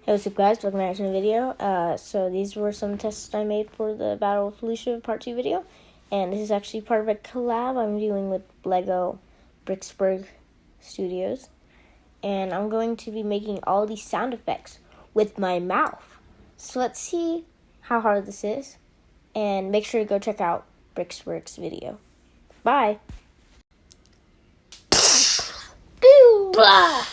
Hey, what's up guys, welcome back to the video. So these were some tests I made for the Battle of Fallujah Part 2 video. And this is actually part of a collab I'm doing with LEGO Bricksburg Studios. And I'm going to be making all these sound effects with my mouth. So let's see how hard this is. And make sure to go check out Bricksburg's video. Bye! Boo! Blah!